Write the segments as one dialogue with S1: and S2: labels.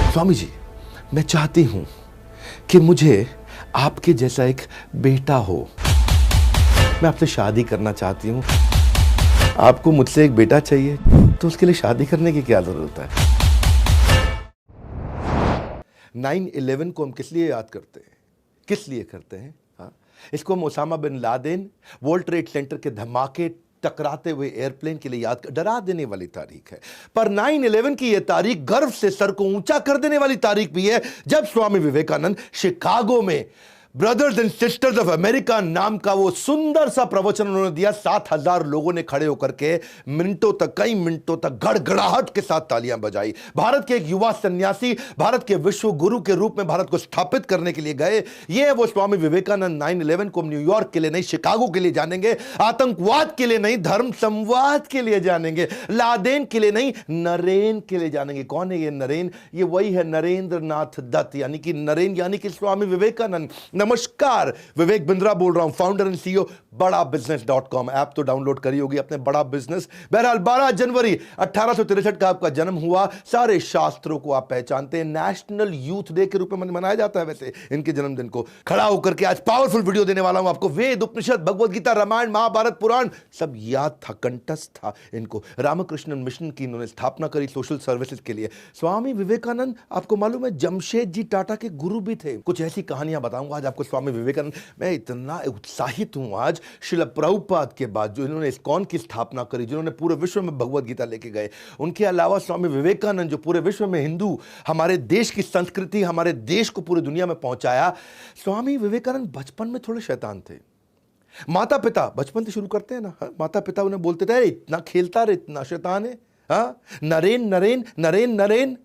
S1: स्वामी जी, मैं चाहती हूं कि मुझे आपके जैसा एक बेटा हो। मैं आपसे शादी करना चाहती हूं। आपको मुझसे एक बेटा चाहिए, तो उसके लिए शादी करने की क्या जरूरत है? 9/11 को हम किस लिए याद करते हैं? किस लिए करते हैं? हाँ, इसको हम Osama bin Laden, world trade center के धमाके, टकराते हुए एयरप्लेन के लिए याद कर, डरा देने वाली तारीख है। पर 9/11 की यह तारीख गर्व से सर को ऊंचा कर देने वाली तारीख भी है, जब स्वामी विवेकानंद शिकागो में brothers and sisters of America नाम का वो सुंदर सा प्रवचन उन्होंने दिया। 7,000 लोगों ने खड़े होकर के मिनटों तक, कई मिनटों तक गड़गड़ाहट के साथ तालियां बजाई। भारत के एक युवा सन्यासी भारत के विश्व गुरु के रूप में भारत को स्थापित करने के लिए गए। ये है वो स्वामी विवेकानंद। 9/11 को हम न्यूयॉर्क के लिए नहीं, शिकागो के लिए जानेंगे। आतंकवाद के लिए नहीं, धर्म संवाद के लिए जानेंगे। लादेन के लिए नहीं, नरेन के लिए जानेंगे। कौन है ये नरेन? ये वही है नरेंद्र नाथ दत्त, यानी कि नरेन यानी कि स्वामी विवेकानंद। नमस्कार, विवेक बिंद्रा बोल रहा हूं, फाउंडर एंड सीईओ बड़ाबिजनेस.com। ऐप तो डाउनलोड करी होगी अपने, बड़ा बिजनेस। बहरहाल 12 जनवरी 1863 का आपका जन्म हुआ। सारे शास्त्रों को आप पहचानते हैं। नेशनल यूथ डे के रूप में मनाया जाता है वैसे इनके जन्मदिन को। खड़ा होकर के आज पावरफुल वीडियो देने वाला हूं आपको। वेद, उपनिषद, भगवद गीता, रामायण, महाभारत, पुराण सब याद था, कंठस्थ था इनको। रामकृष्ण मिशन की इन्होंने स्थापना करी सोशल सर्विसेज के लिए। स्वामी विवेकानंद, आपको मालूम है, जमशेदजी टाटा के गुरु भी थे। कुछ ऐसी कहानियां बताऊंगा आज आपको स्वामी विवेकानंद। मैं इतना उत्साहित हूं आज श्रील प्रभुपाद के बाद, जो इन्होंने इस्कॉन की स्थापना करी, जिन्होंने पूरे विश्व में भगवद गीता लेके गए। उनके अलावा स्वामी विवेकानंद जो पूरे विश्व में हिंदू, हमारे देश की संस्कृति, हमारे देश को पूरी दुनिया में पहुंचाया। स्वामी विवेकानंद बचपन में थोड़े शैतान थे। माता पिता, बचपन से शुरू करते हैं ना, माता पिता उन्हें बोलते थे, इतना खेलता रहे, इतना शैतान है, हाँ, नरेन नरेन नरेन नरेन।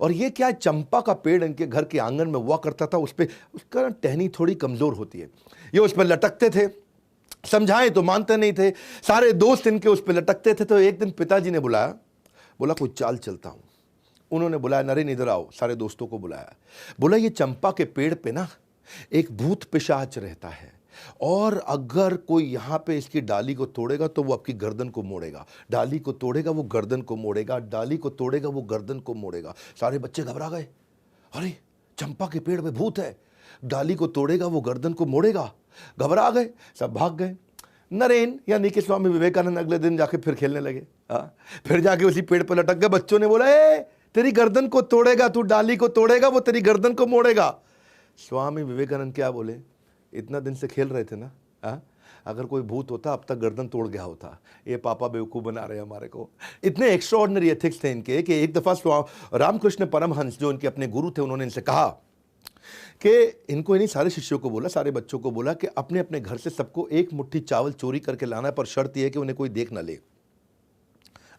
S1: और ये क्या है, चंपा का पेड़ इनके घर के आंगन में हुआ करता था। उस पे उसका टहनी थोड़ी कमजोर होती है, ये उस पर लटकते थे। समझाएं तो मानते नहीं थे। सारे दोस्त इनके उस पर लटकते थे। तो एक दिन पिताजी ने बुलाया, बोला कोई चाल चलता हूं। उन्होंने बुलाया, नरेन इधर आओ। सारे दोस्तों को बुलाया, बोला ये चंपा के पेड़ पे ना एक भूत पिशाच रहता है, और अगर कोई यहां पे इसकी डाली को तोड़ेगा तो वो आपकी गर्दन को मोड़ेगा। डाली को तोड़ेगा वो गर्दन को मोड़ेगा, डाली को तोड़ेगा वो गर्दन को मोड़ेगा। सारे बच्चे घबरा गए, अरे चंपा के पेड़ पे भूत है, डाली को तोड़ेगा वो गर्दन को मोड़ेगा। घबरा गए, सब भाग गए। नरेन यानी कि स्वामी विवेकानंद अगले दिन जाके फिर खेलने लगे। फिर जाके उसी पेड़ पर लटक गए। बच्चों ने बोला, तेरी गर्दन को तोड़ेगा, तू डाली को तोड़ेगा वो तेरी गर्दन को मोड़ेगा। स्वामी विवेकानंद क्या बोले, इतना दिन से खेल रहे थे ना, अगर कोई भूत होता अब तक गर्दन तोड़ गया होता। ये पापा बेवकूफ़ बना रहे हैं हमारे को। इतने एक्स्ट्राऑर्डिनरी एथिक्स थे इनके कि एक दफ़ा रामकृष्ण परमहंस जो इनके अपने गुरु थे, उन्होंने इनसे कहा कि इनको, इन्हीं सारे शिष्यों को बोला, सारे बच्चों को बोला कि अपने अपने घर से सबको एक मुट्ठी चावल चोरी करके लाना है, पर शर्त यह है कि उन्हें कोई देख ना ले।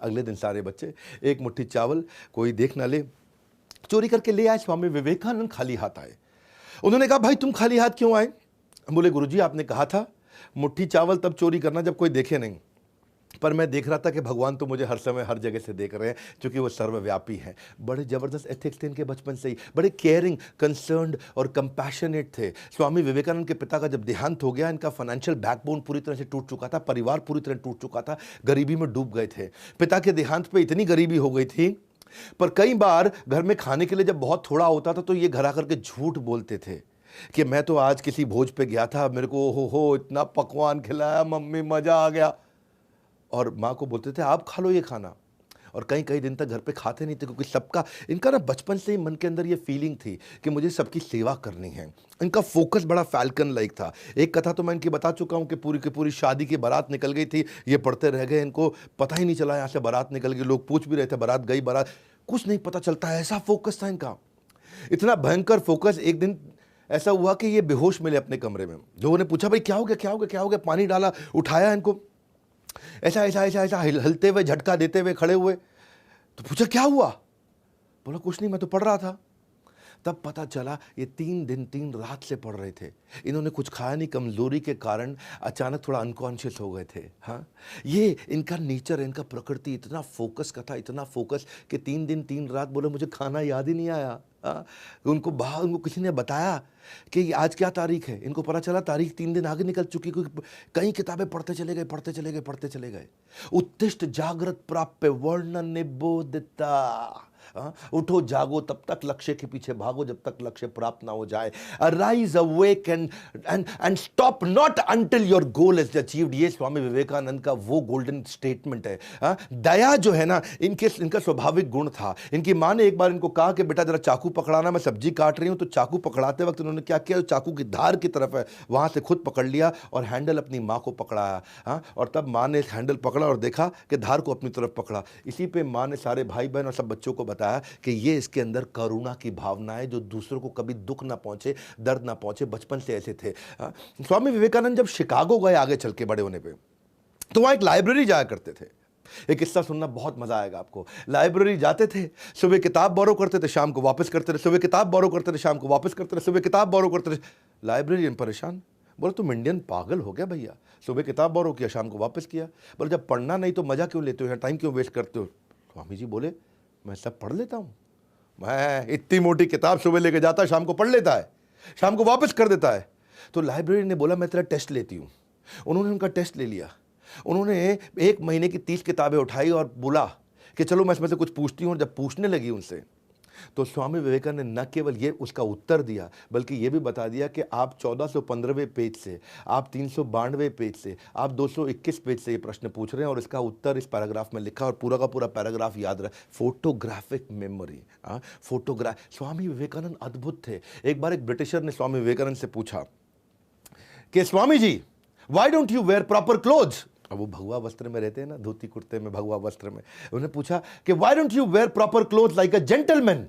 S1: अगले दिन सारे बच्चे एक मुट्ठी चावल, कोई देख ना ले, चोरी करके ले आए। स्वामी विवेकानंद खाली हाथ आए। उन्होंने कहा, भाई तुम खाली हाथ क्यों आए? बोले, गुरुजी आपने कहा था मुट्ठी चावल तब चोरी करना जब कोई देखे नहीं, पर मैं देख रहा था कि भगवान तो मुझे हर समय हर जगह से देख रहे हैं, क्योंकि वो सर्वव्यापी हैं। बड़े जबरदस्त एथिक्स थे इनके बचपन से ही, बड़े केयरिंग, कंसर्न्ड और कंपैशनेट थे। स्वामी विवेकानंद के पिता का जब देहांत हो गया, इनका फाइनेंशियल बैकबोन पूरी तरह से टूट चुका था, परिवार पूरी तरह टूट चुका था, गरीबी में डूब गए थे। पिता के देहांत पर इतनी गरीबी हो गई थी, पर कई बार घर में खाने के लिए जब बहुत थोड़ा होता था तो ये घर आकर के झूठ बोलते थे कि मैं तो आज किसी भोज पे गया था, मेरे को हो इतना पकवान खिलाया मम्मी, मजा आ गया। और माँ को बोलते थे आप खा लो ये खाना, और कई कई दिन तक घर पे खाते नहीं थे, क्योंकि सबका, इनका ना बचपन से ही मन के अंदर ये फीलिंग थी कि मुझे सबकी सेवा करनी है। इनका फोकस बड़ा फैल्कन लाइक था। एक कथा तो मैं इनकी बता चुका हूँ कि पूरी की पूरी शादी की बारात निकल गई थी, ये पढ़ते रह गए, इनको पता ही नहीं चला यहाँ से बारात निकल गई। लोग पूछ भी रहे थे बारात गई, बारात, कुछ नहीं पता चलता है, ऐसा फोकस था इनका, इतना भयंकर फोकस। एक दिन ऐसा हुआ कि ये बेहोश मिले अपने कमरे में। लोगों ने पूछा, भाई क्या हो गया, क्या हो गया, क्या हो गया? पानी डाला, उठाया इनको, ऐसा ऐसा ऐसा ऐसा हिलते हुए, झटका देते हुए खड़े हुए। तो पूछा क्या हुआ? बोला कुछ नहीं, मैं तो पढ़ रहा था। तब पता चला ये 3 दिन 3 रात से पढ़ रहे थे। इन्होंने कुछ खाया नहीं, कमजोरी के कारण अचानक थोड़ा अनकॉन्शियस हो गए थे। हाँ, ये इनका नेचर, इनका प्रकृति इतना फोकस का था, इतना फोकस कि 3 दिन 3 रात बोले मुझे खाना याद ही नहीं आया। उनको किसी ने बताया कि आज क्या तारीख है, इनको पता चला तारीख 3 दिन आगे निकल चुकी, क्योंकि कई किताबें पढ़ते चले गए, पढ़ते चले गए, पढ़ते चले गए। उत्तिष्ठ जागृत प्राप्य वर्ण निबोधिता, उठो जागो तब तक लक्ष्य के पीछे भागो जब तक लक्ष्य प्राप्त ना हो जाए। Arise awake and stop not until your goal is achieved. ये स्वामी विवेकानंद का वो गोल्डन स्टेटमेंट है। दया जो है ना, इनका स्वाभाविक गुण था। इनकी माँ ने एक बार इनको कहा कि बेटा जरा चाकू पकड़ाना, मैं सब्जी काट रही हूं। तो चाकू पकड़ाते वक्त उन्होंने क्या किया, चाकू की धार की तरफ है वहां से खुद पकड़ लिया और हैंडल अपनी माँ को पकड़ाया। और तब माँ ने हैंडल पकड़ा और देखा कि धार को अपनी तरफ पकड़ा। इसी पे माँ ने सारे भाई बहन और सब बच्चों को बताया कि ये इसके अंदर करुणा की भावना है, जो दूसरों को कभी दुख ना पहुंचे, दर्द ना पहुंचे, बचपन से ऐसे थे। स्वामी विवेकानंद जब शिकागो गए आगे चल के बड़े होने पे, तो वहां एक लाइब्रेरी जाया करते थे। एक किस्सा सुनना बहुत मजा आएगा आपको। लाइब्रेरी जाते थे, सुबह किताब बोरो करते थे, शाम को वापस करते थे, सुबह किताब बोरो करते थे, शाम को वापस करते थे, सुबह किताब बोरो करते थे। लाइब्रेरियन परेशान, बोले तुम इंडियन पागल हो गया भैया, सुबह किताब बोरो किया, शाम को वापस किया। बोले जब पढ़ना नहीं तो मजा क्यों लेते हो, यहाँ टाइम क्यों वेस्ट करते हो। स्वामी जी बोले मैं सब पढ़ लेता हूँ, मैं इतनी मोटी किताब सुबह लेके जाता, शाम को पढ़ लेता है, शाम को वापस कर देता है। तो लाइब्रेरी ने बोला मैं तेरा टेस्ट लेती हूँ। उन्होंने उनका टेस्ट ले लिया। उन्होंने 1 महीने की 30 किताबें उठाई और बोला कि चलो मैं इसमें से कुछ पूछती हूँ। और जब पूछने लगी उनसे, तो स्वामी विवेकानंद ने न केवल ये उसका उत्तर दिया, बल्कि ये भी बता दिया कि आप 1415वें पेज से, आप 392वें पेज से, आप 221 पेज से ये प्रश्न पूछ रहे हैं और इसका उत्तर इस पैराग्राफ में लिखा। और पूरा का पूरा पैराग्राफ याद रहा। फोटोग्राफिक मेमोरी, स्वामी विवेकानंद अद्भुत थे। एक बार एक ब्रिटिशर ने स्वामी विवेकानंद से पूछा कि Swami ji why don't you wear proper clothes. अब वो भगवा वस्त्र में रहते हैं ना, धोती कुर्ते में, भगवा वस्त्र में। उन्होंने पूछा कि why don't you wear proper cloth like a gentleman.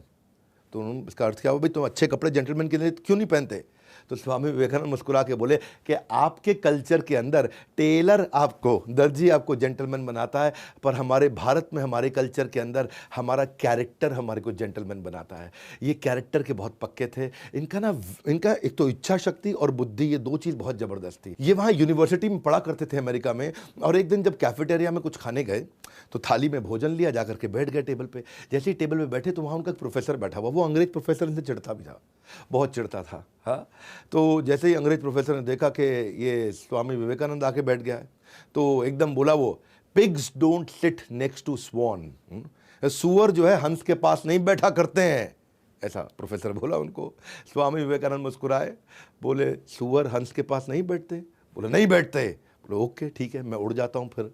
S1: तो उन्होंने इसका अर्थ क्या हुआ, भाई तुम अच्छे कपड़े जेंटलमैन के लिए क्यों नहीं पहनते। तो स्वामी विवेकानंद मुस्कुरा के बोले कि आपके कल्चर के अंदर टेलर आपको, दर्जी आपको जेंटलमैन बनाता है, पर हमारे भारत में, हमारे कल्चर के अंदर हमारा कैरेक्टर हमारे को जेंटलमैन बनाता है। ये कैरेक्टर के बहुत पक्के थे। इनका एक तो इच्छा शक्ति और बुद्धि, ये 2 चीज़ बहुत ज़बरदस्त थी। ये वहाँ यूनिवर्सिटी में पढ़ा करते थे अमेरिका में। और एक दिन जब कैफेटेरिया में कुछ खाने गए तो थाली में भोजन लिया, जाकर के बैठ गए टेबल पे। जैसे ही टेबल पे बैठे तो वहाँ उनका एक प्रोफेसर बैठा हुआ। वो अंग्रेज प्रोफेसर इनसे चिढ़ता भी था, बहुत चिढ़ता था। हाँ, तो जैसे ही अंग्रेज प्रोफेसर ने देखा कि ये स्वामी विवेकानंद आके बैठ गया है, तो एकदम बोला वो, pigs don't sit next to swan. सुअर जो है हंस के पास नहीं बैठा करते हैं, ऐसा प्रोफेसर बोला उनको। स्वामी विवेकानंद मुस्कुराए, बोले सुअर हंस के पास नहीं बैठते। बोले नहीं बैठते। बोले ओके ठीक है, मैं उड़ जाता हूँ फिर।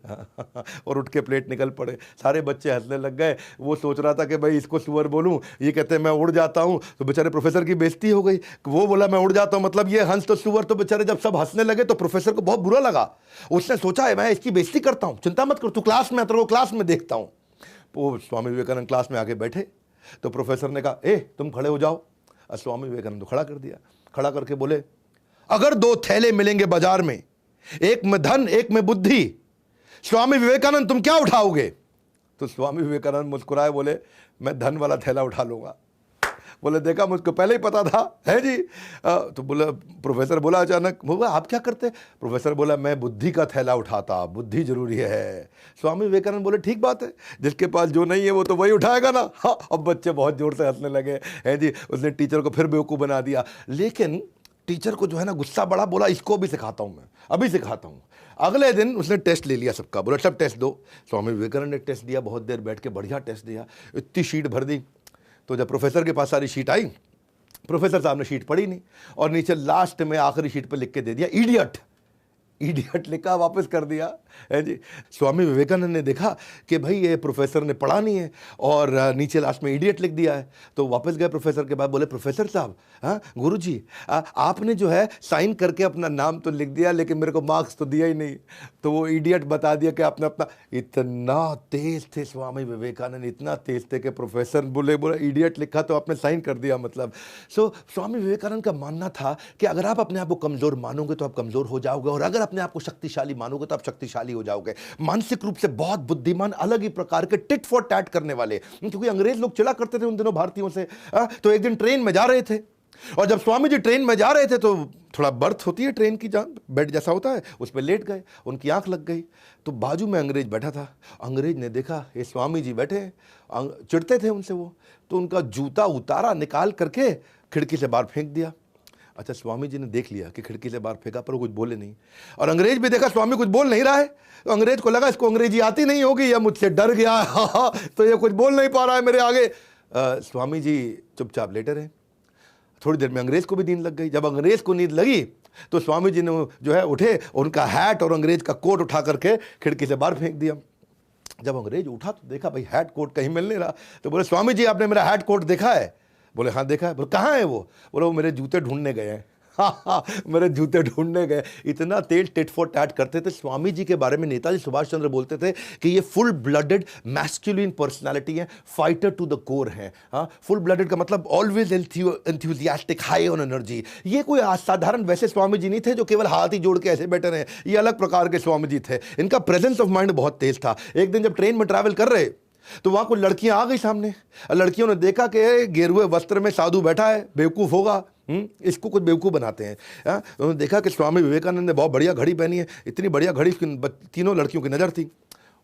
S1: और उठ के प्लेट निकल पड़े। सारे बच्चे हंसने लग गए। वो सोच रहा था कि भाई इसको सुअर बोलूँ, ये कहते हैं मैं उड़ जाता हूँ। तो बेचारे प्रोफेसर की बेइज्जती हो गई। वो बोला मैं उड़ जाता हूँ, मतलब ये हंस तो सुअर। तो बेचारे जब सब हंसने लगे तो प्रोफेसर को बहुत बुरा लगा। उसने सोचा है मैं इसकी बेइज्जती करता हूँ, चिंता मत कर, तू क्लास में, तो क्लास में देखता हूँ। वो स्वामी विवेकानंद क्लास में आके बैठे तो प्रोफेसर ने कहा ए तुम खड़े हो जाओ। और स्वामी विवेकानंद को खड़ा कर दिया। खड़ा करके बोले अगर 2 थैले मिलेंगे बाजार में, एक में धन एक में बुद्धि, स्वामी विवेकानंद तुम क्या उठाओगे। तो स्वामी विवेकानंद मुस्कुराए, बोले मैं धन वाला थैला उठा लूंगा। बोले देखा मुझको पहले ही पता था, है जी। तो बोला, प्रोफेसर बोला अचानक, बोला आप क्या करते। प्रोफेसर बोला मैं बुद्धि का थैला उठाता, बुद्धि जरूरी है। स्वामी विवेकानंद बोले ठीक बात है, जिसके पास जो नहीं है वो तो वही उठाएगा ना। हाँ, अब बच्चे बहुत जोर से हंसने लगे, है जी। उसने टीचर को फिर बेवकूफ़ बना दिया। लेकिन टीचर को जो है ना गुस्सा बड़ा, बोला इसको भी सिखाता हूँ मैं, अभी सिखाता हूँ। अगले दिन उसने टेस्ट ले लिया सबका, बोला सब टेस्ट दो। स्वामी विवेकानंद ने टेस्ट दिया, बहुत देर बैठ के बढ़िया टेस्ट दिया, इतनी शीट भर दी। तो जब प्रोफेसर के पास सारी शीट आई, प्रोफेसर साहब ने शीट पढ़ी नहीं और नीचे लास्ट में आखिरी शीट पर लिख के दे दिया इडियट। इडियट लिखा, वापस कर दिया, है जी। स्वामी विवेकानंद ने देखा कि भाई ये प्रोफेसर ने पढ़ा नहीं है और नीचे लास्ट में इडियट लिख दिया है। तो वापस गए प्रोफेसर के पास, बोले प्रोफेसर साहब, हाँ गुरुजी, आपने जो है साइन करके अपना नाम तो लिख दिया लेकिन मेरे को मार्क्स तो दिया ही नहीं। तो वो इडियट बता दिया कि आपने अपना। इतना तेज थे स्वामी विवेकानंद, इतना तेज थे कि प्रोफेसर बोले इडियट लिखा तो आपने साइन कर दिया मतलब। सो स्वामी विवेकानंद का मानना था कि अगर आप अपने आप को कमज़ोर मानोगे तो आप कमज़ोर हो जाओगे, और अगर अपने आप को शक्तिशाली मानोगे तो आप शक्तिशाली हो जाओगे। मानसिक रूप से बहुत बुद्धिमान, अलग ही प्रकार के टिट फॉर टैट करने वाले, क्योंकि अंग्रेज लोग चिढ़ा करते थे उन दिनों भारतीयों से। तो एक दिन ट्रेन में जा रहे थे और जब स्वामी जी ट्रेन में जा रहे थे तो थोड़ा बर्थ होती है ट्रेन की, जान बेड जैसा होता है, उस पर लेट गए, उनकी आंख लग गई। तो बाजू में अंग्रेज बैठा था। अंग्रेज ने देखा ये स्वामी जी बैठे, चिढ़ते थे उनसे वो, तो उनका जूता उतारा, निकाल करके खिड़की से बाहर फेंक दिया। अच्छा, स्वामी जी ने देख लिया कि खिड़की से बाहर फेंका, पर वो कुछ बोले नहीं। और अंग्रेज भी देखा स्वामी कुछ बोल नहीं रहा है, तो अंग्रेज को लगा इसको अंग्रेजी आती नहीं होगी या मुझसे डर गया है, तो ये कुछ बोल नहीं पा रहा है मेरे आगे। स्वामी जी चुपचाप लेटे रहे। थोड़ी देर में अंग्रेज को भी नींद लग गई। जब अंग्रेज को नींद लगी तो स्वामी जी ने जो है उठे, उनका हैट और अंग्रेज का कोट उठा करके खिड़की से बाहर फेंक दिया। जब अंग्रेज उठा तो देखा भाई हैट कोट कहीं मिल नहीं रहा, तो बोले स्वामी जी आपने मेरा हैट कोट देखा है? बोले हाँ देखा है। बोले कहाँ है वो? बोले वो मेरे जूते ढूंढने गए हैं। हाँ, मेरे जूते ढूंढने गए। इतना तेज टिट फॉर टैट करते थे। स्वामी जी के बारे में नेताजी सुभाष चंद्र बोलते थे कि ये फुल ब्लडेड मैस्कुलिन पर्सनालिटी है, फाइटर टू द कोर है। हाँ, फुल ब्लडेड का मतलब always enthusiastic, high on energy. ये कोई असाधारण वैसे स्वामी जी नहीं थे जो केवल हाथ ही जोड़ के ऐसे बैठे रहे। ये अलग प्रकार के स्वामी जी थे। इनका प्रेजेंस ऑफ माइंड बहुत तेज था। एक दिन जब ट्रेन में ट्रैवल कर रहे तो वहां कुछ लड़कियां आ गई सामने। लड़कियों ने देखा कि गेरुए वस्त्र में साधु बैठा है, बेवकूफ होगा, इसको कुछ बेवकूफ बनाते हैं। उन्होंने देखा कि स्वामी विवेकानंद ने बहुत बढ़िया घड़ी पहनी है, इतनी बढ़िया घड़ी तीनों लड़कियों की नजर थी।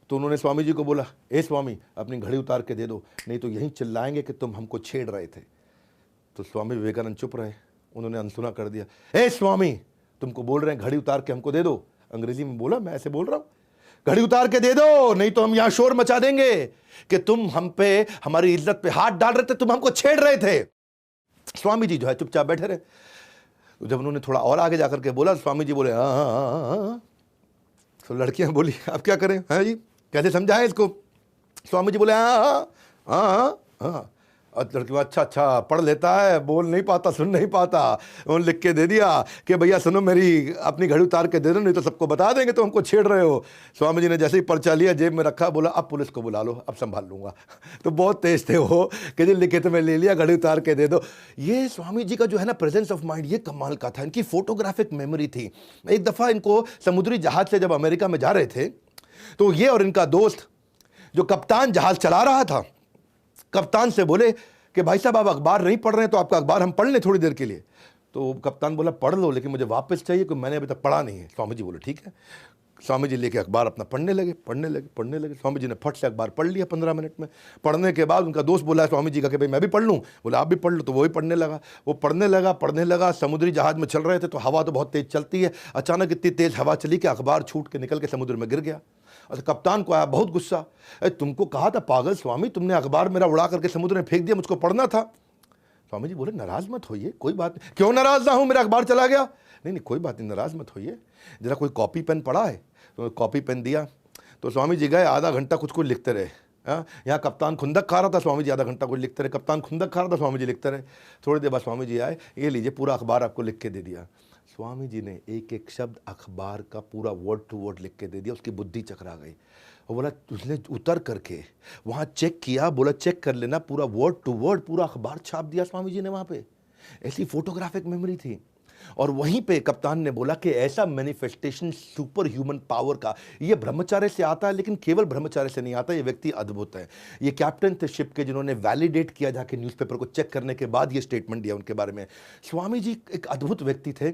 S1: तो उन्होंने स्वामी जी को बोला, ए स्वामी अपनी घड़ी उतार के दे दो, नहीं तो यहीं चिल्लाएंगे कि तुम हमको छेड़ रहे थे। तो स्वामी विवेकानंद चुप रहे। उन्होंने अनसुना कर दिया, ए स्वामी तुमको बोल रहे हैं घड़ी उतार के हमको दे दो। अंग्रेजी में बोला, मैं ऐसे बोल रहा हूं, घड़ी उतार के दे दो, नहीं तो हम यहां शोर मचा देंगे कि तुम हम पे, हमारी इज्जत पे हाथ डाल रहे थे, तुम हमको छेड़ रहे थे। स्वामी जी जो है चुपचाप बैठे रहे। तो जब उन्होंने थोड़ा और आगे जाकर के बोला, स्वामी जी बोले हाँ। तो लड़कियां बोली अब क्या करें, हाँ जी कैसे समझाएं इसको? स्वामी जी बोले हाँ। और लड़की अच्छा पढ़ लेता है, बोल नहीं पाता, सुन नहीं पाता। उन्होंने लिख के दे दिया कि भैया सुनो, मेरी अपनी घड़ी उतार के दे दो, नहीं तो सबको बता देंगे तो हमको छेड़ रहे हो। स्वामी जी ने जैसे ही पर्चा लिया जेब में रखा, बोला अब पुलिस को बुला लो, अब संभाल लूंगा। तो बहुत तेज थे वो कि जो लिखे तो मैं ले लिया, घड़ी उतार के दे दो। ये स्वामी जी का जो है ना प्रेजेंस ऑफ माइंड, ये कमाल का था। इनकी फोटोग्राफिक मेमोरी थी। एक दफ़ा इनको समुद्री जहाज से जब अमेरिका में जा रहे थे तो ये और इनका दोस्त जो कप्तान जहाज चला रहा था, कप्तान से बोले कि भाई साहब आप अखबार नहीं पढ़ रहे हैं तो आपका अखबार हम पढ़ लें थोड़ी देर के लिए। तो कप्तान बोला पढ़ लो, लेकिन मुझे वापस चाहिए क्योंकि मैंने अभी तक पढ़ा नहीं है। स्वामी जी बोले ठीक है। स्वामी जी लेके अखबार अपना पढ़ने लगे। स्वामी जी ने फट से अखबार पढ़ लिया 15 मिनट में। पढ़ने के बाद उनका दोस्त बोला स्वामी जी का कि भाई मैं भी पढ़ लूँ। बोला आप भी पढ़ लो। तो वो भी पढ़ने लगा। वो पढ़ने लगा। समुद्री जहाज में चल रहे थे तो हवा तो बहुत तेज़ चलती है। अचानक इतनी तेज़ हवा चली कि अखबार छूट के निकल के समुद्र में गिर गया। अच्छा, कप्तान को आया बहुत गुस्सा, तुमको कहा था पागल स्वामी, तुमने अखबार मेरा उड़ा करके समुद्र में फेंक दिया, मुझको पढ़ना था। स्वामी जी बोले नाराज मत होइए, कोई बात नहीं। क्यों नाराज ना हूं, मेरा अखबार चला गया। नहीं कोई बात नहीं, नाराज मत होइए, जरा कोई कॉपी पेन पड़ा है? तो कॉपी पेन दिया। तो स्वामी जी गए, आधा घंटा कुछ लिखते रहे। यहाँ कप्तान खुंदक खा रहा था, स्वामी जी आधा घंटा कुछ लिखते रहे। कप्तान खुंदक खा रहा था, स्वामी जी लिखते रहे। थोड़ी देर बाद स्वामी जी आए, ये लीजिए पूरा अखबार आपको लिख के दे दिया। स्वामी जी ने एक एक शब्द अखबार का पूरा वर्ड टू वर्ड लिख के दे दिया। उसकी बुद्धि चकरा गई। और बोला उसने उतर करके वहाँ चेक किया, बोला चेक कर लेना, पूरा वर्ड टू वर्ड पूरा अखबार छाप दिया स्वामी जी ने वहाँ पे। ऐसी फोटोग्राफिक मेमोरी थी। और वहीं पे कप्तान ने बोला कि ऐसा मैनिफेस्टेशन सुपर ह्यूमन पावर का ये ब्रह्मचार्य से आता है, लेकिन केवल ब्रह्मचार्य से नहीं आता, ये व्यक्ति अद्भुत है। ये कैप्टन थे शिप के जिन्होंने वैलिडेट किया, जाके न्यूज़पेपर को चेक करने के बाद ये स्टेटमेंट दिया उनके बारे में। स्वामी जी एक अद्भुत व्यक्ति थे।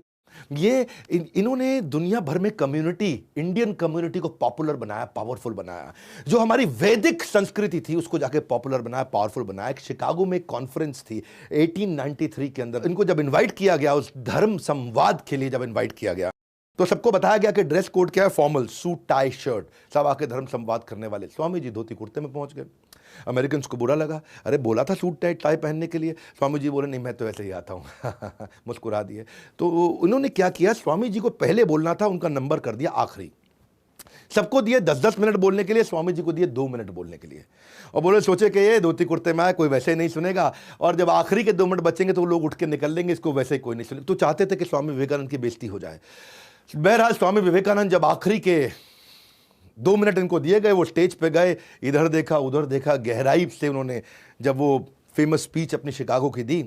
S1: ये इन्होंने दुनिया भर में कम्युनिटी, इंडियन कम्युनिटी को पॉपुलर बनाया, पावरफुल बनाया। जो हमारी वैदिक संस्कृति थी उसको जाके पॉपुलर बनाया, पावरफुल बनाया। एक शिकागो में एक कॉन्फ्रेंस थी 1893 के अंदर। इनको जब इनवाइट किया गया उस धर्म संवाद के लिए, जब इनवाइट किया गया तो सबको बताया गया कि ड्रेस कोड क्या है, फॉर्मल सूट टाई शर्ट, सब आके धर्म संवाद करने वाले। स्वामी जी धोती कुर्ते में पहुंच गए। अमेरिकन को बुरा लगा, अरे बोला था सूट टाई पहनने के लिए। स्वामी जी बोले नहीं मैं तो ऐसे ही आता हूँ। मुस्कुरा दिए। तो उन्होंने क्या किया, स्वामी जी को पहले बोलना था, उनका नंबर कर दिया आखिरी। सबको दिए 10-10 मिनट बोलने के लिए, स्वामी जी को दिए 2 मिनट बोलने के लिए। और बोले सोचे कि ये धोती कुर्ते में आए, कोई वैसे ही नहीं सुनेगा, और जब आखिरी के 2 मिनट बचेंगे तो लोग उठ के निकल लेंगे, इसको वैसे ही कोई नहीं सुनेगा। तो चाहते थे कि स्वामी विवेकानंद की बेइज्जती हो जाए। बहरहाल स्वामी विवेकानंद जब आखिरी के 2 मिनट इनको दिए गए, वो स्टेज पे गए, इधर देखा उधर देखा, गहराई से उन्होंने जब वो फेमस स्पीच अपनी शिकागो की दी,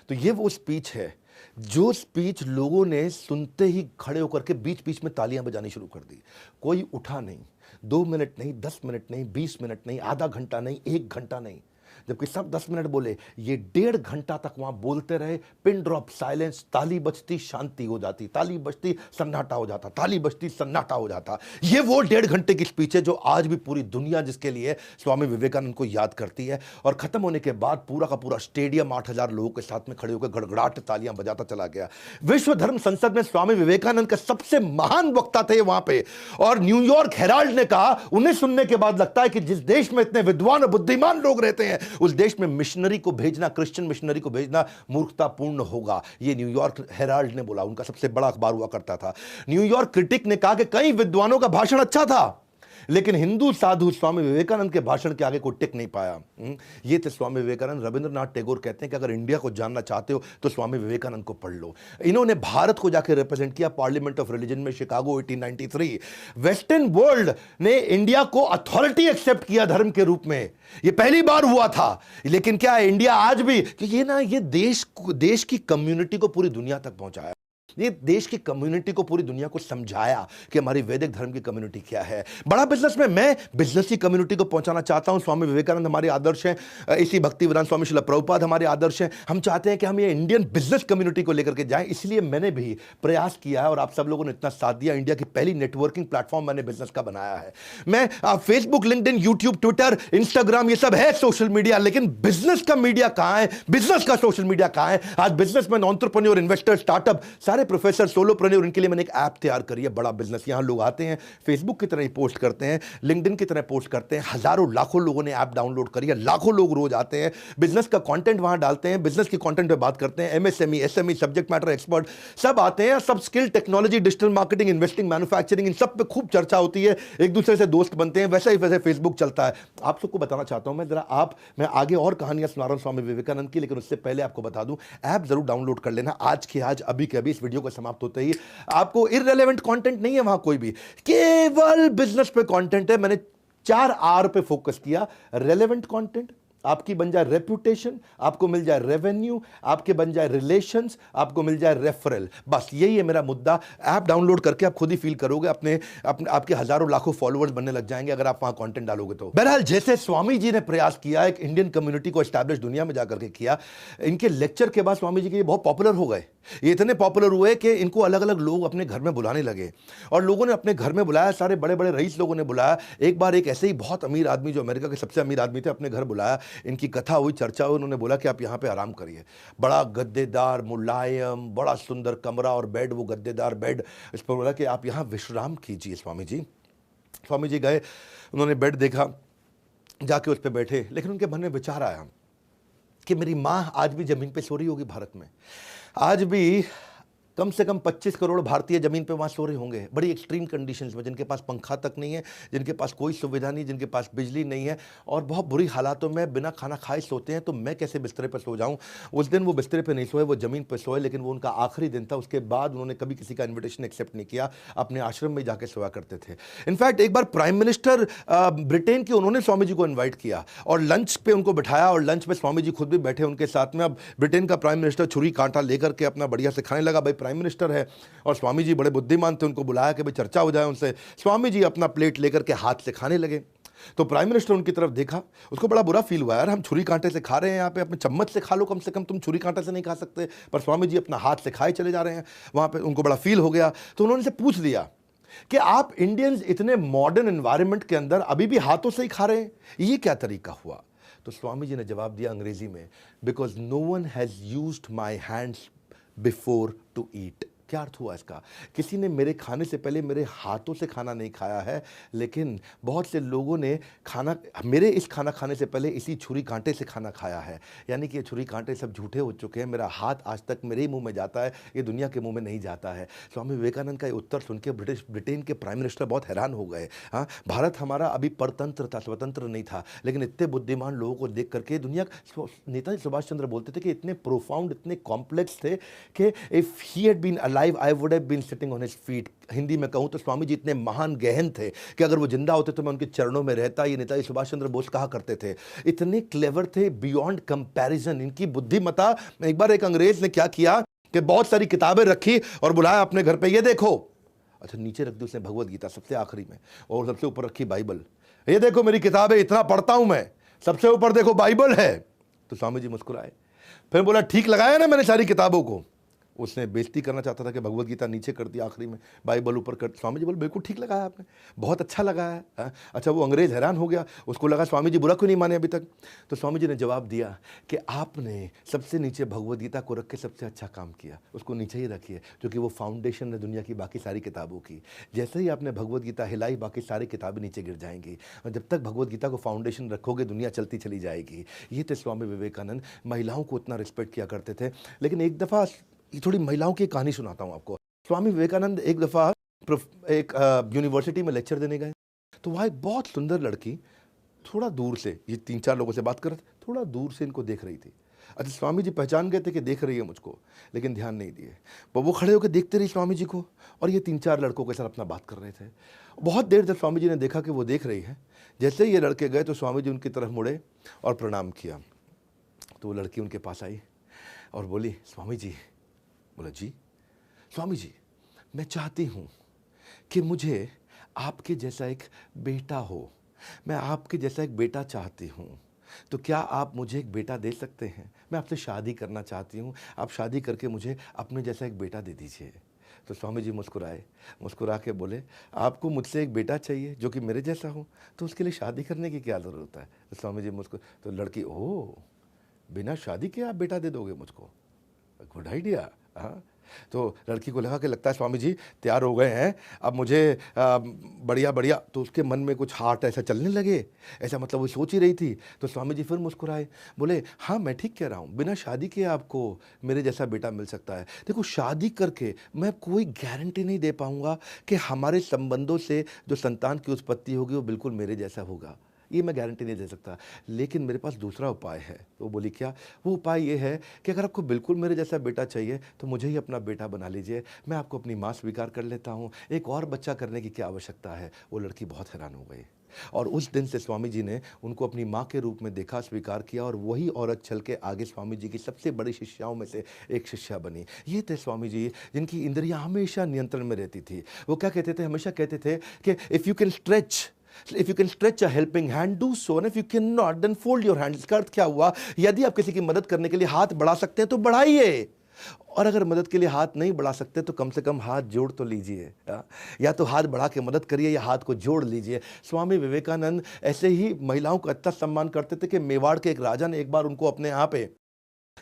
S1: तो ये वो स्पीच है जो स्पीच लोगों ने सुनते ही खड़े होकर के बीच बीच में तालियां बजानी शुरू कर दी। कोई उठा नहीं, 2 मिनट नहीं, 10 मिनट नहीं, 20 मिनट नहीं, आधा घंटा नहीं, 1 घंटा नहीं, जबकि सब 10 मिनट बोले, ये 1.5 घंटा तक वहां बोलते रहे। पिन ड्रॉप साइलेंस, ताली बजती शांति हो जाती, ताली बजती सन्नाटा हो जाता, ताली बजती सन्नाटा हो जाता। ये वो 1.5 घंटे की स्पीच है जो आज भी पूरी दुनिया जिसके लिए स्वामी विवेकानंद को याद करती है। और खत्म होने के बाद पूरा का पूरा स्टेडियम 8000 लोगों के साथ में खड़े होकर गड़गड़ाहट तालियां बजाता चला गया। विश्व धर्म संसद में स्वामी विवेकानंद का सबसे महान वक्ता थे वहां पे। और न्यूयॉर्क हेराल्ड ने कहा, उन्हें सुनने के बाद लगता है कि जिस देश में इतने विद्वान और बुद्धिमान लोग रहते हैं उस देश में मिशनरी को भेजना, क्रिश्चियन मिशनरी को भेजना मूर्खतापूर्ण होगा। ये न्यूयॉर्क हेराल्ड ने बोला, उनका सबसे बड़ा अखबार हुआ करता था। न्यूयॉर्क क्रिटिक ने कहा कि कई विद्वानों का भाषण अच्छा था, लेकिन हिंदू साधु स्वामी विवेकानंद के भाषण के आगे कोई टिक नहीं पाया। ये थे स्वामी विवेकानंद। रविंद्रनाथ टैगोर कहते हैं कि अगर इंडिया को जानना चाहते हो तो स्वामी विवेकानंद को पढ़ लो। इन्होंने भारत को जाकर रिप्रेजेंट किया पार्लियामेंट ऑफ रिलीजन में, शिकागो 1893। वेस्टर्न वर्ल्ड ने इंडिया को अथॉरिटी एक्सेप्ट किया धर्म के रूप में, ये पहली बार हुआ था। लेकिन क्या है, इंडिया आज भी ये देश की कम्युनिटी को पूरी दुनिया तक पहुंचाया, ये देश की कम्युनिटी को पूरी दुनिया को समझाया कि हमारी वैदिक धर्म की कम्युनिटी क्या है। बड़ा बिजनेस में मैं बिजनेस की कम्युनिटी को पहुंचाना चाहता हूं। स्वामी विवेकानंद हमारे आदर्श हैं, इसी भक्तिवेदांत स्वामी श्रील प्रभुपाद हमारे आदर्श हैं। हम चाहते हैं कि हम ये इंडियन बिजनेस कम्युनिटी को लेकर के जाएं, इसलिए मैंने भी प्रयास किया है और आप सब लोगों ने इतना साथ दिया। इंडिया की पहली नेटवर्किंग प्लेटफॉर्म मैंने बिजनेस का बनाया है। मैं Facebook, LinkedIn, YouTube, Twitter, Instagram, ये सब है सोशल मीडिया, लेकिन बिजनेस का मीडिया कहां है, बिजनेस का सोशल मीडिया कहां है? आज बिजनेसमैन, एंटरप्रेन्योर, इन्वेस्टर, स्टार्टअप, सारे प्रोफेसर, सोलोप्रेन्योर, उनके लिए मैंने एक ऐप तैयार करी है, बड़ा बिजनेस। यहां लोग आते हैं, फेसबुक की तरह ही पोस्ट करते हैं, लिंक्डइन की तरह पोस्ट करते हैं। हजारों लाखों लोगों ने ऐप डाउनलोड करी है, लाखों लोग रोज आते हैं, बिजनेस का कंटेंट वहां डालते हैं, बिजनेस की कंटेंट पे बात करते हैं। MSME, SME, subject matter expert सब आते हैं, सब skill, technology, digital marketing, investing, manufacturing, इन सब पे खूब चर्चा होती है, एक दूसरे से दोस्त बनते हैं। वैसे ही फेसबुक चलता है। आप सबको बताना चाहता हूं मैं आगे और कहानियां सुना रहा हूं स्वामी विवेकानंद की, लेकिन उससे पहले आपको बता दूं, ऐप जरूर डाउनलोड कर लेना आज के आज, अभी के अभी, इस वीडियो को समाप्त होते ही। आपको इररिलेवेंट कंटेंट नहीं है वहां, कोई भी, केवल बिजनेस पे कंटेंट है। मैंने 4 आर पे फोकस किया। रेलेवेंट कंटेंट, आपकी बन जाए रेपुटेशन, आपको मिल जाए रेवेन्यू, आपके बन जाए रिलेशंस, आपको मिल जाए रेफरल। बस यही है मेरा मुद्दा। ऐप डाउनलोड करके आप खुद ही फील करोगे, आपके हजारों लाखों फॉलोअर्स बनने लग जाएंगे अगर आप वहां कंटेंट डालोगे तो। बहरहाल, जैसे स्वामी जी ने प्रयास किया, एक इंडियन कम्युनिटी को एस्टैब्लिश दुनिया में जाकर के किया, इनके लेक्चर के बाद स्वामी जी के बहुत पॉपुलर हो गए। ये इतने पॉपुलर हुए कि इनको अलग अलग लोग अपने घर में बुलाने लगे, और लोगों ने अपने घर में बुलाया, सारे बड़े बड़े रईस लोगों ने बुलाया। एक बार एक ऐसे ही बहुत अमीर आदमी, जो अमेरिका के सबसे अमीर आदमी थे, अपने घर बुलाया। इनकी कथा हुई, चर्चा हुई, उन्होंने बोला कि आप यहाँ पे आराम करिए। बड़ा गद्देदार, मुलायम, बड़ा सुंदर कमरा और बेड, वो गद्देदार बेड। इस पर बोला कि आप यहाँ विश्राम कीजिए स्वामी जी। स्वामी जी गए, उन्होंने बेड देखा, जाके उस पर बैठे, लेकिन उनके मन में विचार आया कि मेरी माँ आज भी जमीन पे सो रही होगी भारत में, आज भी कम से कम 25 करोड़ भारतीय जमीन पे वहाँ सो रहे होंगे, बड़ी एक्सट्रीम कंडीशंस में, जिनके पास पंखा तक नहीं है, जिनके पास कोई सुविधा नहीं, जिनके पास बिजली नहीं है, और बहुत बुरी हालातों में बिना खाना खाए सोते हैं। तो मैं कैसे बिस्तरे पर सो जाऊँ? उस दिन वो बिस्तरे पर नहीं सोए, वो ज़मीन पर सोए, लेकिन वो उनका आखिरी दिन था। उसके बाद उन्होंने कभी किसी का इन्विटेशन एक्सेप्ट नहीं किया, अपने आश्रम में जाके सोया करते थे। इनफैक्ट एक बार प्राइम मिनिस्टर ब्रिटेन के, उन्होंने स्वामी जी को इन्वाइट किया और लंच पे उनको बिठाया, और लंच में स्वामी जी खुद भी बैठे उनके साथ में। अब ब्रिटेन का प्राइम मिनिस्टर छुरी कांटा लेकर के अपना बढ़िया से खाने लगा। भाई प्राइम मिनिस्टर है, और स्वामी जी बड़े बुद्धिमान थे, उनको बुलाया कि भाई चर्चा हो जाए उनसे। स्वामी जी अपना प्लेट लेकर के हाथ से खाने लगे। तो प्राइम मिनिस्टर उनकी तरफ देखा, उसको बड़ा बुरा फील हुआ, यार हम छुरी कांटे से खा रहे हैं यहाँ पे, अपने चम्मच से खा लो कम से कम, तुम छुरी कांटे से नहीं खा सकते। पर स्वामी जी अपना हाथ से खाए चले जा रहे हैं वहाँ पे, उनको बड़ा फील हो गया। तो उन्होंने से पूछ लिया कि आप इंडियंस इतने मॉडर्न एनवायरनमेंट के अंदर अभी भी हाथों से ही खा रहे हैं, ये क्या तरीका हुआ? तो स्वामी जी ने जवाब दिया अंग्रेजी में, because no one has used my hands before to eat. क्या अर्थ हुआ इसका? किसी ने मेरे खाने से पहले मेरे हाथों से खाना नहीं खाया है, लेकिन बहुत से लोगों ने मेरे इस खाना खाने से पहले इसी छुरी कांटे से खाना खाया है। यानी कि ये छुरी कांटे सब झूठे हो चुके हैं। मेरा हाथ आज तक मेरे ही मुंह में जाता है, ये दुनिया के मुंह में नहीं जाता है। स्वामी विवेकानंद का ये उत्तर सुन के ब्रिटेन के प्राइम मिनिस्टर बहुत हैरान हो गए। हाँ, भारत हमारा अभी परतंत्र था, स्वतंत्र नहीं था, लेकिन इतने बुद्धिमान लोगों को देख करके दुनिया, नेताजी सुभाष चंद्र बोलते थे कि इतने प्रोफाउंड, इतने कॉम्प्लेक्स थे कि if he had been alive, I would have been sitting on his feet। Hindi में कहूं तो स्वामी जी इतने महान गहन थे कि अगर वो जिंदा होते तो मैं उनके चरणों में रहता। ये नेताजी सुभाष चंद्र बोस कहा करते थे। इतने क्लेवर थे, बियॉन्ड कंपैरिजन इनकी बुद्धिमता। एक बार एक अंग्रेज ने क्या किया कि बहुत सारी किताबें रखी और बुलाया अपने घर पे, ये देखो। अच्छा, नीचे रख दी उसने भगवत गीता सबसे आखिरी में, और सबसे ऊपर रखी बाइबल। ये देखो मेरी किताबें, इतना पढ़ता हूं मैं, सबसे ऊपर देखो बाइबल है। तो स्वामी जी मुस्कुराए, फिर बोला ठीक लगाया ना मैंने सारी किताबों को? उसने बेइज्जती करना चाहता था कि भगवत गीता नीचे कर दी आखिरी में, बाइबल ऊपर कर। स्वामी जी बोले बिल्कुल ठीक लगाया आपने, बहुत अच्छा लगा है। हाँ? अच्छा, वो अंग्रेज़ हैरान हो गया, उसको लगा स्वामी जी बुरा क्यों नहीं माने अभी तक। तो स्वामी जी ने जवाब दिया कि आपने सबसे नीचे भगवत गीता को रख के सबसे अच्छा काम किया, उसको नीचे ही रखिए, क्योंकि वो फाउंडेशन है दुनिया की बाकी सारी किताबों की। जैसे ही आपने भगवत गीता हिलाई, बाकी सारी किताबें नीचे गिर जाएंगी, और जब तक भगवत गीता को फाउंडेशन रखोगे दुनिया चलती चली जाएगी। ये थे स्वामी विवेकानंद, महिलाओं को उतना रिस्पेक्ट किया करते थे। लेकिन एक दफ़ा ये थोड़ी महिलाओं की कहानी सुनाता हूँ आपको। स्वामी विवेकानंद एक दफ़ा एक यूनिवर्सिटी में लेक्चर देने गए, तो वहाँ एक बहुत सुंदर लड़की थोड़ा दूर से, ये 3-4 लोगों से बात कर रहे थे, थोड़ा दूर से इनको देख रही थी। अच्छा, स्वामी जी पहचान गए थे कि देख रही है मुझको, लेकिन ध्यान नहीं दिए। पर वो खड़े होकर देखते रही स्वामी जी को, और ये 3-4 लड़कों के साथ अपना बात कर रहे थे। बहुत देर तक स्वामी जी ने देखा कि वो देख रही है। जैसे ही ये लड़के गए तो स्वामी जी उनकी तरफ मुड़े और प्रणाम किया। तो वो लड़की उनके पास आई और बोली, स्वामी जी। बोला जी। स्वामी जी, मैं चाहती हूँ कि मुझे आपके जैसा एक बेटा हो, मैं आपके जैसा एक बेटा चाहती हूँ, तो क्या आप मुझे एक बेटा दे सकते हैं? मैं आपसे शादी करना चाहती हूँ, आप शादी करके मुझे अपने जैसा एक बेटा दे दीजिए। तो स्वामी जी मुस्कुराए, मुस्कुरा के बोले, आपको मुझसे एक बेटा चाहिए जो कि मेरे जैसा हो, तो उसके लिए शादी करने की क्या ज़रूरत है? तो स्वामी जी तो लड़की, ओह, बिना शादी के आप बेटा दे दोगे मुझको? Good idea. हाँ, तो लड़की को लगा कि लगता है स्वामी जी तैयार हो गए हैं, अब मुझे बढ़िया बढ़िया। तो उसके मन में कुछ हार्ट ऐसा चलने लगे, ऐसा मतलब वो सोच ही रही थी। तो स्वामी जी फिर मुस्कुराए, बोले, हाँ मैं ठीक कह रहा हूँ, बिना शादी के आपको मेरे जैसा बेटा मिल सकता है। देखो, शादी करके मैं कोई गारंटी नहीं दे पाऊँगा कि हमारे संबंधों से जो संतान की उत्पत्ति होगी वो बिल्कुल मेरे जैसा होगा, ये मैं गारंटी नहीं दे सकता, लेकिन मेरे पास दूसरा उपाय है। तो वो बोली, क्या? वो उपाय ये है कि अगर आपको बिल्कुल मेरे जैसा बेटा चाहिए तो मुझे ही अपना बेटा बना लीजिए, मैं आपको अपनी माँ स्वीकार कर लेता हूँ, एक और बच्चा करने की क्या आवश्यकता है। वो लड़की बहुत हैरान हो गई, और उस दिन से स्वामी जी ने उनको अपनी माँ के रूप में देखा, स्वीकार किया, और वही औरत चल के आगे स्वामी जी की सबसे बड़ी शिष्याओं में से एक शिष्या बनी। ये थे स्वामी जी, जिनकी इंद्रियां हमेशा नियंत्रण में रहती थी। वो क्या कहते थे? हमेशा कहते थे कि if you can stretch a helping hand, do so, and if you can not, then fold your hand. इसका अर्थ क्या हुआ? यदि आप किसी की मदद करने के लिए हाथ बढ़ा सकते हैं तो बढ़ाइए, और अगर मदद के लिए हाथ नहीं बढ़ा सकते तो कम से कम हाथ जोड़ तो लीजिए। या तो हाथ बढ़ा के मदद करिए या हाथ को जोड़ लीजिए। स्वामी विवेकानंद ऐसे ही महिलाओं का इतना सम्मान करते थे कि मेवाड़ के एक राजा ने एक बार उनको अपने यहाँ पे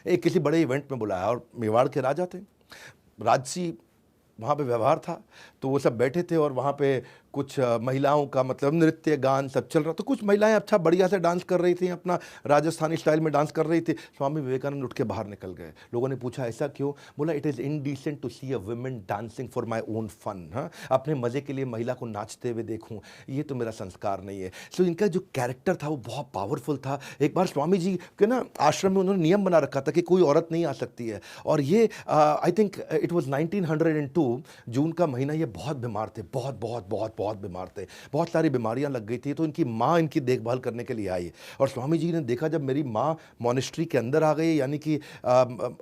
S1: एक किसी बड़े इवेंट में बुलाया, और मेवाड़ के राजा थे, राजसी वहाँ पे व्यवहार था, तो वो सब बैठे थे, और वहाँ पे कुछ महिलाओं का मतलब नृत्य गान सब चल रहा। तो कुछ महिलाएं अच्छा बढ़िया से डांस कर रही थी, अपना राजस्थानी स्टाइल में डांस कर रही थी। स्वामी विवेकानंद उठ के बाहर निकल गए। लोगों ने पूछा ऐसा क्यों? बोला, it is indecent to see a women dancing for my own fun. हाँ, अपने मज़े के लिए महिला को नाचते हुए देखूँ, ये तो मेरा संस्कार नहीं है। सो इनका जो कैरेक्टर था वो बहुत पावरफुल था। एक बार स्वामी जी के ना आश्रम में उन्होंने नियम बना रखा था कि कोई औरत नहीं आ सकती है, और ये आई थिंक इट वॉज 1902 जून का महीना। ये बहुत बीमार थे, बहुत बहुत बहुत बहुत बीमार थे, बहुत सारी बीमारियां लग गई थी। तो इनकी माँ इनकी देखभाल करने के लिए आई, और स्वामी जी ने देखा जब मेरी माँ मॉनेस्ट्री के अंदर आ गई, यानी कि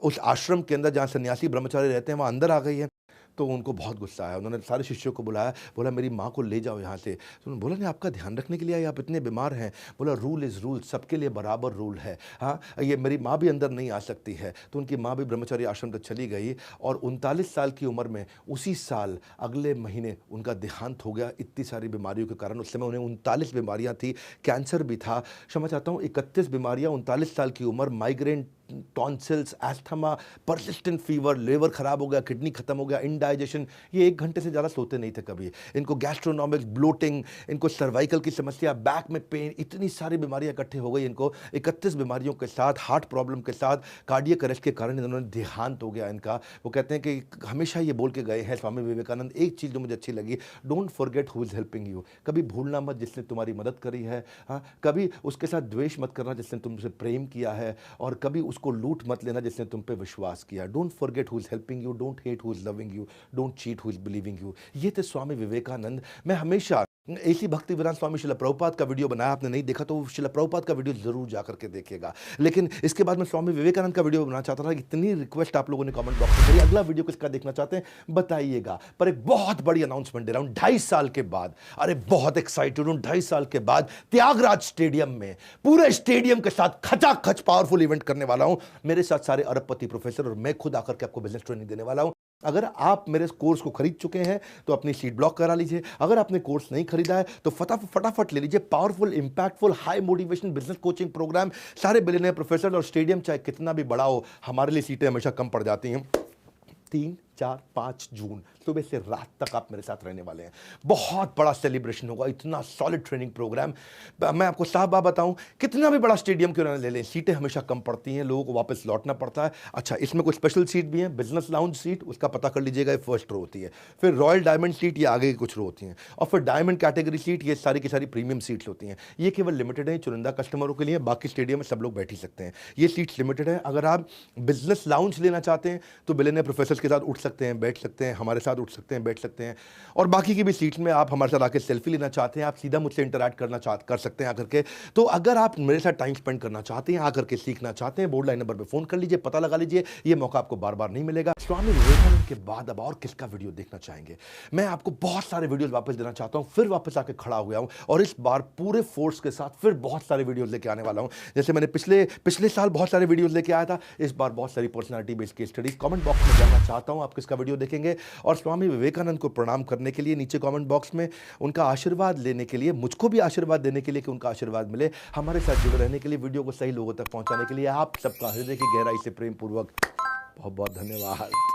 S1: उस आश्रम के अंदर जहाँ सन्यासी ब्रह्मचारी रहते हैं वहाँ अंदर आ गई है, तो उनको बहुत गुस्सा आया। उन्होंने सारे शिष्यों को बुलाया, बोला मेरी माँ को ले जाओ यहाँ से। तो उन्होंने बोला, नहीं, आपका ध्यान रखने के लिए आई, आप इतने बीमार हैं। बोला, रूल इज़ रूल, सबके लिए बराबर रूल है। हाँ, ये मेरी माँ भी अंदर नहीं आ सकती है। तो उनकी माँ भी ब्रह्मचारी आश्रम तक चली गई, और 39 साल की उम्र में उसी साल अगले महीने उनका देहांत हो गया, इतनी सारी बीमारियों के कारण। उस समय उन्हें 39 बीमारियाँ थी, कैंसर भी था, क्षमा चाहता हूँ 31 बीमारियाँ, 39 साल की उम्र, migraine, tonsils, asthma, persistent fever, liver खराब हो गया, किडनी खत्म हो गया, इंडाइजेशन। ये 1 घंटे से ज़्यादा सोते नहीं थे कभी। इनको गैस्ट्रोनॉमिक ब्लोटिंग, इनको सर्वाइकल की समस्या, बैक में पेन, इतनी सारी बीमारियां इकट्ठे हो गई इनको। 31 बीमारियों के साथ, हार्ट प्रॉब्लम के साथ, कार्डियक अरेस्ट के कारण इन्होंने देहांत हो गया इनका। वो कहते हैं कि हमेशा ये बोल के गए हैं स्वामी विवेकानंद, एक चीज़ जो मुझे अच्छी लगी, don't forget who is helping you. कभी भूलना मत जिसने तुम्हारी मदद करी है। हाँ, कभी उसके साथ द्वेष मत करना जिसने तुमसे प्रेम किया है, और कभी उसको लूट मत लेना जिसने तुम पे विश्वास किया। Don't forget who is helping you, don't hate who is loving you, don't cheat who is believing you. ये थे स्वामी विवेकानंद। मैं हमेशा ऐसी भक्ति वेदांत स्वामी शिला प्रभुपाद का वीडियो बनाया, आपने नहीं देखा तो शिला प्रभुपाद का वीडियो जरूर जाकर के देखिएगा। लेकिन इसके बाद मैं स्वामी विवेकानंद का वीडियो बनाना चाहता था, इतनी रिक्वेस्ट आप लोगों ने कमेंट बॉक्स में करी, अगला वीडियो किसका देखना चाहते हैं बताइएगा। पर एक बहुत बड़ी अनाउंसमेंट दे रहा हूं, 2.5 साल के बाद, अरे बहुत एक्साइटेड हूं, 2.5 साल के बाद त्यागराज स्टेडियम में पूरे स्टेडियम के साथ खचाखच पावरफुल इवेंट करने वाला हूं। मेरे साथ सारे अरबपति प्रोफेसर और मैं खुद आकर के आपको बिजनेस ट्रेनिंग देने वाला हूं। अगर आप मेरे कोर्स को खरीद चुके हैं तो अपनी सीट ब्लॉक करा लीजिए, अगर आपने कोर्स नहीं खरीदा है तो फटाफट ले लीजिए। Powerful, impactful, high motivation business coaching program, सारे बिलियनियर प्रोफेसर, और स्टेडियम चाहे कितना भी बड़ा हो, हमारे लिए सीटें हमेशा कम पड़ जाती हैं। 3, 4, 5 जून सुबह से रात तक आप मेरे साथ रहने वाले हैं। बहुत बड़ा सेलिब्रेशन होगा, इतना सॉलिड ट्रेनिंग प्रोग्राम। मैं आपको साफ बात बताऊं, कितना भी बड़ा स्टेडियम क्यों ना ले लें, सीटें हमेशा कम पड़ती हैं, लोगों को वापस लौटना पड़ता है। अच्छा, इसमें कुछ स्पेशल सीट भी हैं, बिजनेस लाउंज सीट, उसका पता कर लीजिएगा, ये फर्स्ट रो होती है। फिर रॉयल डायमंड सीट, ये आगे की कुछ रो होती हैं, और फिर डायमंड कैटेगरी सीट, ये सारी की सारी प्रीमियम सीट्स होती हैं। ये केवल लिमिटेड है, चुनिंदा कस्टमरों के लिए, बाकी स्टेडियम में सब लोग बैठ ही सकते हैं। ये सीट्स लिमिटेड है। अगर आप बिजनेस लाउंज लेना चाहते हैं तो बिलियनियर प्रोफेसर्स के साथ उठ सकते हैं, बैठ सकते हैं, हमारे साथ उठ सकते हैं, बैठ सकते हैं। और बाकी की भी सीट्स में आप हमारे साथ आकर सेल्फी लेना चाहते हैं, आप सीधा मुझसे इंटरैक्ट कर सकते हैं आकर के। तो अगर आप मेरे साथ टाइम स्पेंड करना चाहते हैं, आकर के सीखना चाहते हैं, बोर्ड लाइन नंबर पे फोन कर लीजिए, पता लगा लीजिए, ये मौका आपको बार बार नहीं मिलेगा। स्वामी विवेकानंद के बाद अब और किसका वीडियो देखना चाहेंगे? मैं आपको बहुत सारे वीडियोस वापस देना चाहता हूं, फिर वापस आके खड़ा हुआ हूं, और इस बार पूरे फोर्स के साथ फिर बहुत सारे वीडियोस लेके आने वाला हूं। जैसे मैंने पिछले साल बहुत सारे वीडियोस लेके आया था, इस बार बहुत सारी personality based case studies. Comment box में जानना चाहता हूं आप किसका वीडियो देखेंगे, और स्वामी विवेकानंद को प्रणाम करने के लिए नीचे कमेंट बॉक्स में उनका आशीर्वाद लेने के लिए, मुझको भी आशीर्वाद देने के लिए कि उनका आशीर्वाद मिले, हमारे साथ जुड़े रहने के लिए, वीडियो को सही लोगों तक पहुंचाने के लिए आप सबका हृदय की गहराई से प्रेम पूर्वक बहुत बहुत धन्यवाद।